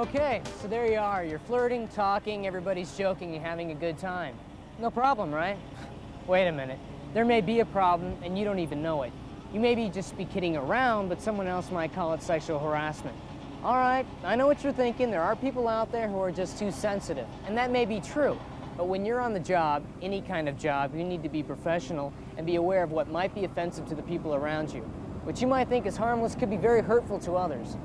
Okay, so there you are. You're flirting, talking, everybody's joking, and having a good time. No problem, right? Wait a minute. There may be a problem, and you don't even know it. You may just be kidding around, but someone else might call it sexual harassment. All right, I know what you're thinking. There are people out there who are just too sensitive, and that may be true. But when you're on the job, any kind of job, you need to be professional and be aware of what might be offensive to the people around you. What you might think is harmless could be very hurtful to others.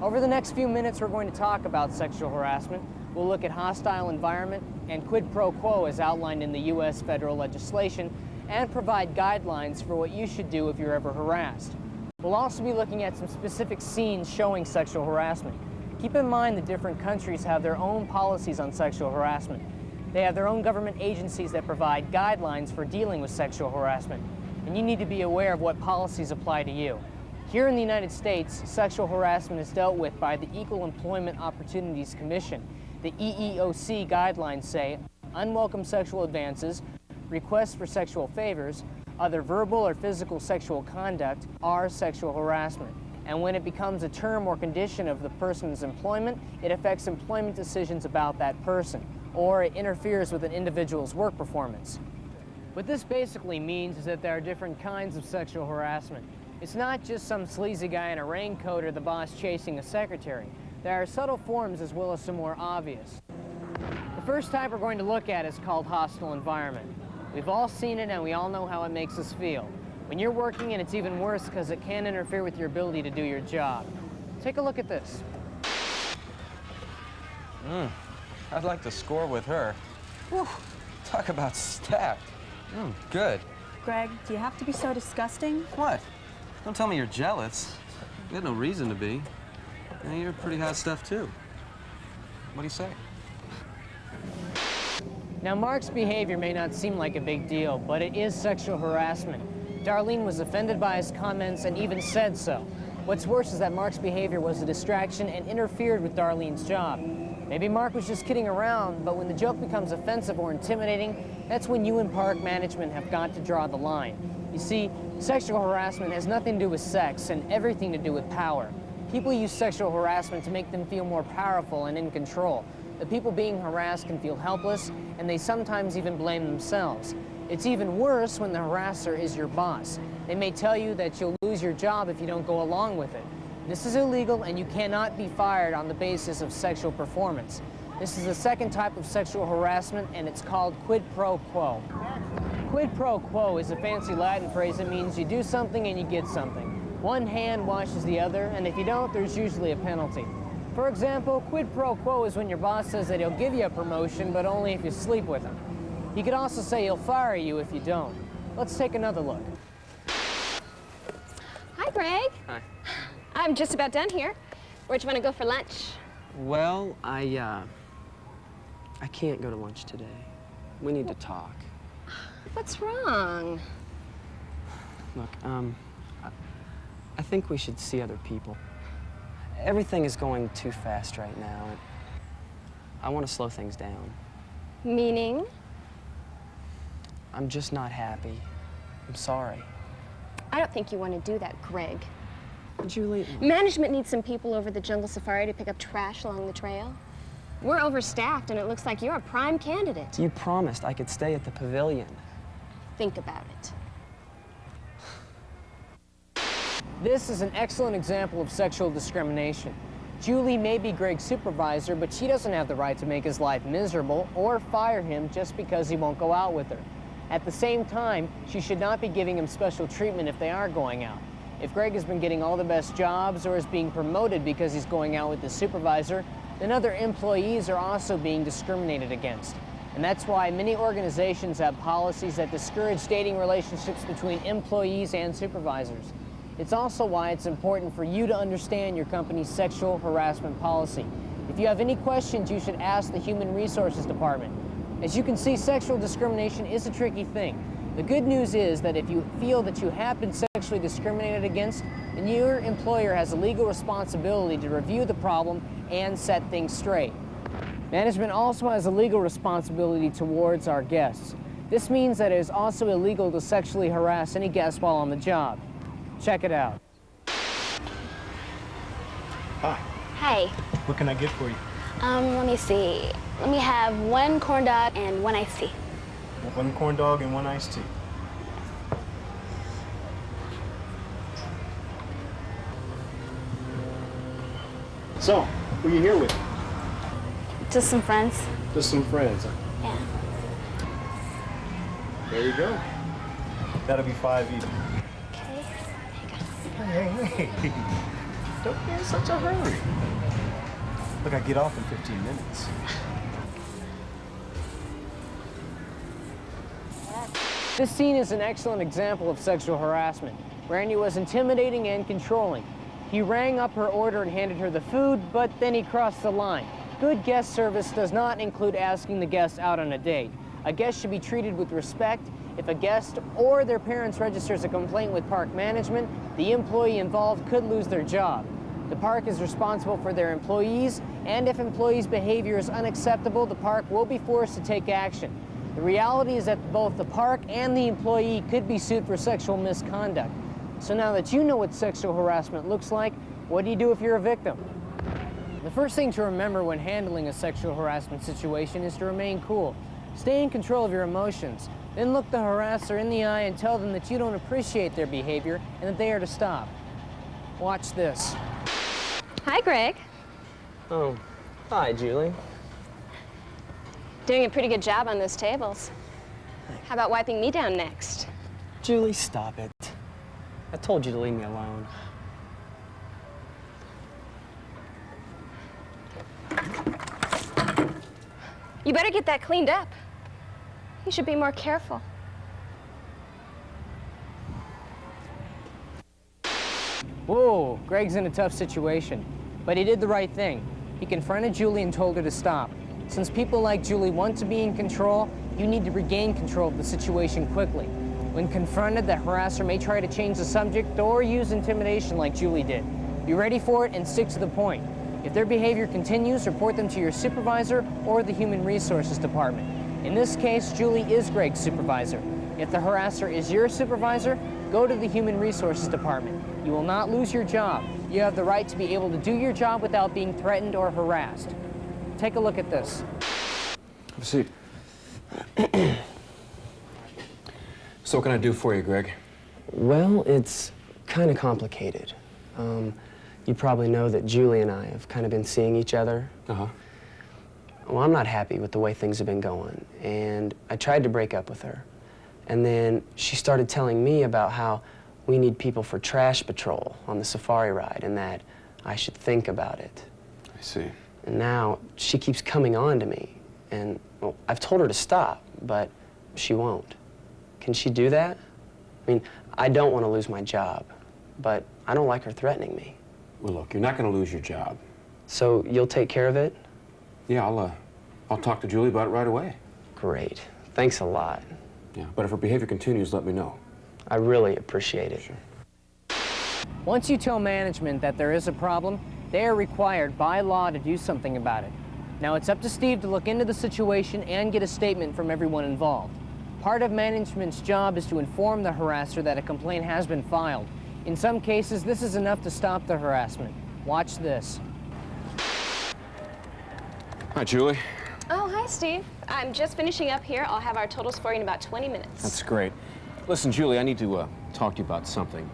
Over the next few minutes, we're going to talk about sexual harassment. We'll look at hostile environment and quid pro quo as outlined in the U.S. federal legislation and provide guidelines for what you should do if you're ever harassed. We'll also be looking at some specific scenes showing sexual harassment. Keep in mind that different countries have their own policies on sexual harassment. They have their own government agencies that provide guidelines for dealing with sexual harassment, and you need to be aware of what policies apply to you. Here in the United States, sexual harassment is dealt with by the Equal Employment Opportunities Commission. The EEOC guidelines say unwelcome sexual advances, requests for sexual favors, other verbal or physical sexual conduct are sexual harassment. And when it becomes a term or condition of the person's employment, it affects employment decisions about that person, or it interferes with an individual's work performance. What this basically means is that there are different kinds of sexual harassment. It's not just some sleazy guy in a raincoat or the boss chasing a secretary. There are subtle forms as well as some more obvious. The first type we're going to look at is called hostile environment. We've all seen it and we all know how it makes us feel. When you're working, and it's even worse because it can interfere with your ability to do your job. Take a look at this. I'd like to score with her. Whew, talk about stacked. Good. Greg, do you have to be so disgusting? What? Don't tell me you're jealous. You had no reason to be. Yeah, you're pretty hot stuff, too. What do you say? Now, Mark's behavior may not seem like a big deal, but it is sexual harassment. Darlene was offended by his comments and even said so. What's worse is that Mark's behavior was a distraction and interfered with Darlene's job. Maybe Mark was just kidding around, but when the joke becomes offensive or intimidating, that's when you and park management have got to draw the line. You see, sexual harassment has nothing to do with sex and everything to do with power. People use sexual harassment to make them feel more powerful and in control. The people being harassed can feel helpless, and they sometimes even blame themselves. It's even worse when the harasser is your boss. They may tell you that you'll lose your job if you don't go along with it. This is illegal, and you cannot be fired on the basis of sexual performance. This is the second type of sexual harassment, and it's called quid pro quo. Quid pro quo is a fancy Latin phrase that means you do something and you get something. One hand washes the other, and if you don't, there's usually a penalty. For example, quid pro quo is when your boss says that he'll give you a promotion, but only if you sleep with him. He could also say he'll fire you if you don't. Let's take another look. Hi, Greg. Hi. I'm just about done here. Where'd you want to go for lunch? Well, I can't go to lunch today. We need to talk. What's wrong? Look, I think we should see other people. Everything is going too fast right now. I want to slow things down. Meaning? I'm just not happy. I'm sorry. I don't think you want to do that, Greg. Julie... Management needs some people over the jungle safari to pick up trash along the trail. We're overstaffed, and it looks like you're a prime candidate. You promised I could stay at the pavilion. Think about it. This is an excellent example of sexual discrimination. Julie may be Greg's supervisor, but she doesn't have the right to make his life miserable or fire him just because he won't go out with her. At the same time, she should not be giving him special treatment if they are going out. If Greg has been getting all the best jobs or is being promoted because he's going out with his supervisor, then other employees are also being discriminated against. And that's why many organizations have policies that discourage dating relationships between employees and supervisors. It's also why it's important for you to understand your company's sexual harassment policy. If you have any questions, you should ask the Human Resources Department. As you can see, sexual discrimination is a tricky thing. The good news is that if you feel that you have been sexually discriminated against, then your employer has a legal responsibility to review the problem and set things straight. Management also has a legal responsibility towards our guests. This means that it is also illegal to sexually harass any guest while on the job. Check it out. Hi. Hi. What can I get for you? Let me see. Let me have 1 corn dog and 1 iced tea. 1 corn dog and 1 iced tea. So, who you here with? Just some friends. Just some friends. Yeah. There you go. That'll be 5 even. Okay. Hey. Don't be in such a hurry. Look, I get off in 15 minutes. This scene is an excellent example of sexual harassment. Randy was intimidating and controlling. He rang up her order and handed her the food, but then he crossed the line. Good guest service does not include asking the guest out on a date. A guest should be treated with respect. If a guest or their parents registers a complaint with park management, the employee involved could lose their job. The park is responsible for their employees, and if employees' behavior is unacceptable, the park will be forced to take action. The reality is that both the park and the employee could be sued for sexual misconduct. So now that you know what sexual harassment looks like, what do you do if you're a victim? The first thing to remember when handling a sexual harassment situation is to remain cool. Stay in control of your emotions. Then look the harasser in the eye and tell them that you don't appreciate their behavior and that they are to stop. Watch this. Hi, Greg. Oh, hi, Julie. Doing a pretty good job on those tables. How about wiping me down next? Julie, stop it. I told you to leave me alone. You better get that cleaned up. You should be more careful. Whoa, Greg's in a tough situation, but he did the right thing. He confronted Julie and told her to stop. Since people like Julie want to be in control, you need to regain control of the situation quickly. When confronted, the harasser may try to change the subject or use intimidation like Julie did. Be ready for it and stick to the point. If their behavior continues, report them to your supervisor or the Human Resources Department. In this case, Julie is Greg's supervisor. If the harasser is your supervisor, go to the Human Resources Department. You will not lose your job. You have the right to be able to do your job without being threatened or harassed. Take a look at this. Have a seat. So what can I do for you, Greg? Well, it's kind of complicated. You probably know that Julie and I have kind of been seeing each other. Uh-huh. Well, I'm not happy with the way things have been going, and I tried to break up with her. And then she started telling me about how we need people for trash patrol on the safari ride and that I should think about it. I see. And now she keeps coming on to me, and well, I've told her to stop, but she won't. Can she do that? I mean, I don't want to lose my job, but I don't like her threatening me. Well, look, you're not going to lose your job. So you'll take care of it? Yeah, I'll talk to Julie about it right away. Great. Thanks a lot. Yeah, but if her behavior continues, let me know. I really appreciate it. Sure. Once you tell management that there is a problem, they are required by law to do something about it. Now it's up to Steve to look into the situation and get a statement from everyone involved. Part of management's job is to inform the harasser that a complaint has been filed. In some cases, this is enough to stop the harassment. Watch this. Hi, Julie. Oh, hi, Steve. I'm just finishing up here. I'll have our totals for you in about 20 minutes. That's great. Listen, Julie, I need to talk to you about something.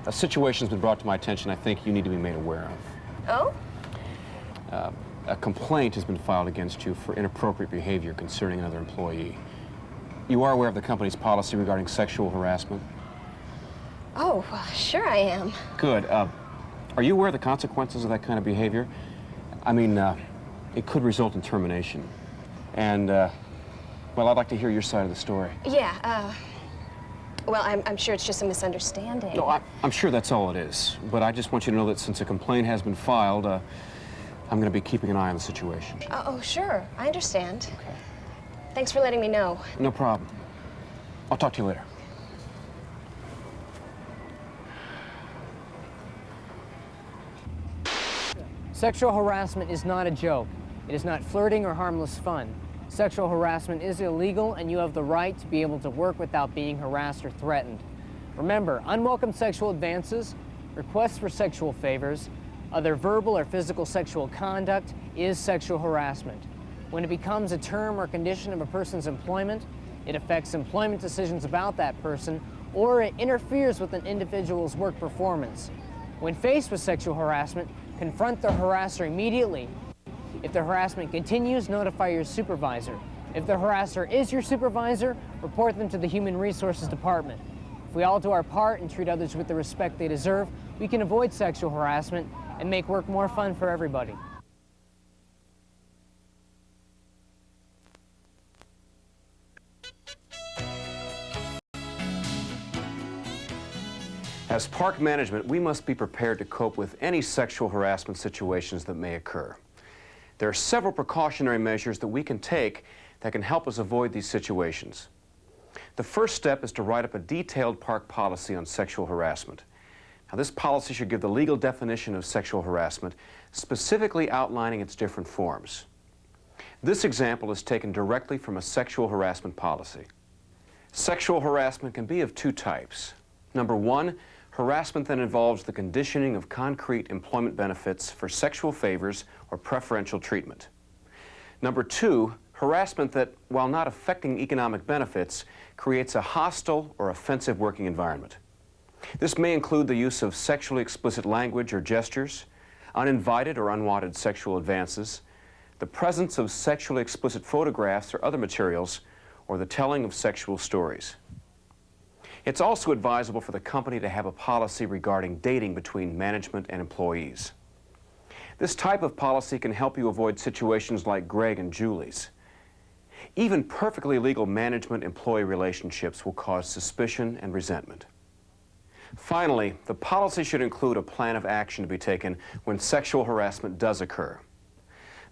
A situation's been brought to my attention I think you need to be made aware of. Oh? A complaint has been filed against you for inappropriate behavior concerning another employee. You are aware of the company's policy regarding sexual harassment? Oh, well, sure I am. Good. Are you aware of the consequences of that kind of behavior? I mean, it could result in termination. And, well, I'd like to hear your side of the story. Yeah, well, I'm sure it's just a misunderstanding. No, I'm sure that's all it is. But I just want you to know that since a complaint has been filed, I'm going to be keeping an eye on the situation. Oh, sure. I understand. Okay. Thanks for letting me know. No problem. I'll talk to you later. Sexual harassment is not a joke. It is not flirting or harmless fun. Sexual harassment is illegal, and you have the right to be able to work without being harassed or threatened. Remember, unwelcome sexual advances, requests for sexual favors, Other verbal or physical sexual conduct is sexual harassment. When it becomes a term or condition of a person's employment, it affects employment decisions about that person, or it interferes with an individual's work performance. When faced with sexual harassment, confront the harasser immediately. If the harassment continues, notify your supervisor. If the harasser is your supervisor, report them to the Human Resources Department. If we all do our part and treat others with the respect they deserve, we can avoid sexual harassment and make work more fun for everybody. As park management, we must be prepared to cope with any sexual harassment situations that may occur. There are several precautionary measures that we can take that can help us avoid these situations. The first step is to write up a detailed park policy on sexual harassment. Now, this policy should give the legal definition of sexual harassment, specifically outlining its different forms. This example is taken directly from a sexual harassment policy. Sexual harassment can be of two types. Number one, harassment that involves the conditioning of concrete employment benefits for sexual favors or preferential treatment. Number two, harassment that, while not affecting economic benefits, creates a hostile or offensive working environment. This may include the use of sexually explicit language or gestures, uninvited or unwanted sexual advances, the presence of sexually explicit photographs or other materials, or the telling of sexual stories. It's also advisable for the company to have a policy regarding dating between management and employees. This type of policy can help you avoid situations like Greg and Julie's. Even perfectly legal management-employee relationships will cause suspicion and resentment. Finally, the policy should include a plan of action to be taken when sexual harassment does occur.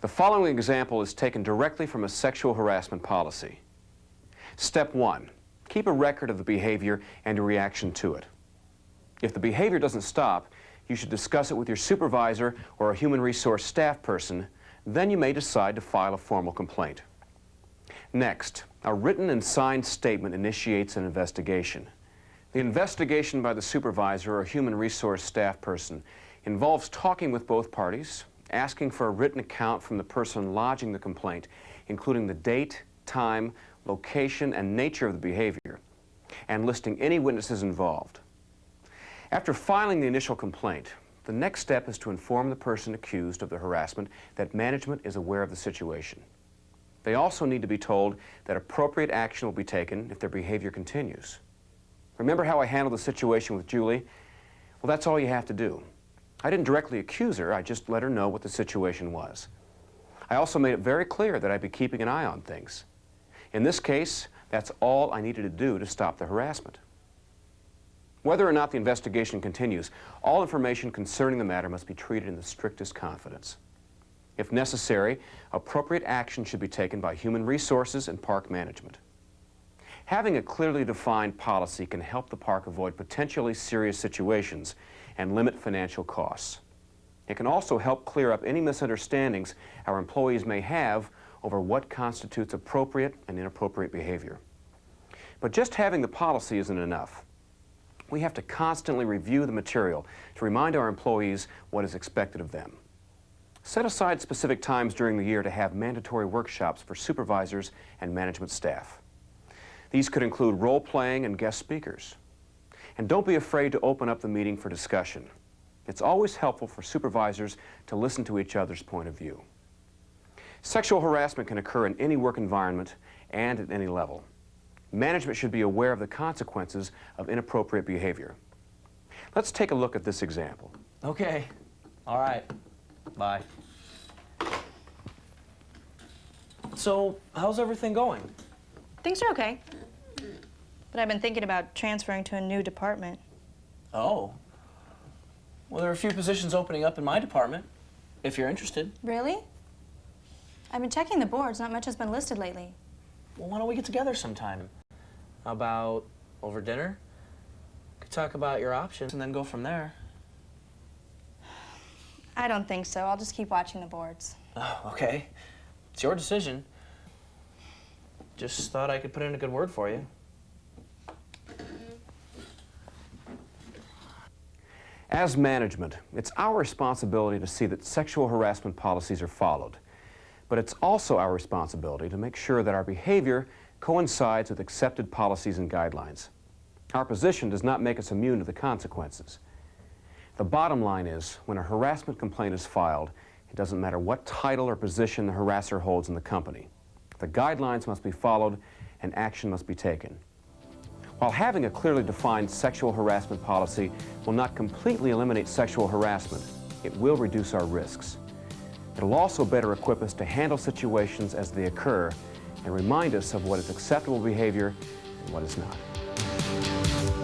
The following example is taken directly from a sexual harassment policy. Step 1. Keep a record of the behavior and your reaction to it. If the behavior doesn't stop, you should discuss it with your supervisor or a human resource staff person. Then you may decide to file a formal complaint. Next, a written and signed statement initiates an investigation. The investigation by the supervisor or human resource staff person involves talking with both parties, asking for a written account from the person lodging the complaint, including the date, time, location, and nature of the behavior, and listing any witnesses involved. After filing the initial complaint, the next step is to inform the person accused of the harassment that management is aware of the situation. They also need to be told that appropriate action will be taken if their behavior continues. Remember how I handled the situation with Julie? Well, that's all you have to do. I didn't directly accuse her, I just let her know what the situation was. I also made it very clear that I'd be keeping an eye on things. In this case, that's all I needed to do to stop the harassment. Whether or not the investigation continues, all information concerning the matter must be treated in the strictest confidence. If necessary, appropriate action should be taken by human resources and park management. Having a clearly defined policy can help the park avoid potentially serious situations and limit financial costs. It can also help clear up any misunderstandings our employees may have over what constitutes appropriate and inappropriate behavior. But just having the policy isn't enough. We have to constantly review the material to remind our employees what is expected of them. Set aside specific times during the year to have mandatory workshops for supervisors and management staff. These could include role-playing and guest speakers. And don't be afraid to open up the meeting for discussion. It's always helpful for supervisors to listen to each other's point of view. Sexual harassment can occur in any work environment and at any level. Management should be aware of the consequences of inappropriate behavior. Let's take a look at this example. Okay. All right. Bye. So, how's everything going? Things are okay. But I've been thinking about transferring to a new department. Oh. Well, there are a few positions opening up in my department, if you're interested. Really? I've been checking the boards. Not much has been listed lately. Well, why don't we get together sometime? How about over dinner? Could talk about your options and then go from there. I don't think so. I'll just keep watching the boards. Oh, okay. It's your decision. Just thought I could put in a good word for you. As management, it's our responsibility to see that sexual harassment policies are followed. But it's also our responsibility to make sure that our behavior coincides with accepted policies and guidelines. Our position does not make us immune to the consequences. The bottom line is, when a harassment complaint is filed, it doesn't matter what title or position the harasser holds in the company. The guidelines must be followed and action must be taken. While having a clearly defined sexual harassment policy will not completely eliminate sexual harassment, it will reduce our risks. It'll also better equip us to handle situations as they occur and remind us of what is acceptable behavior and what is not.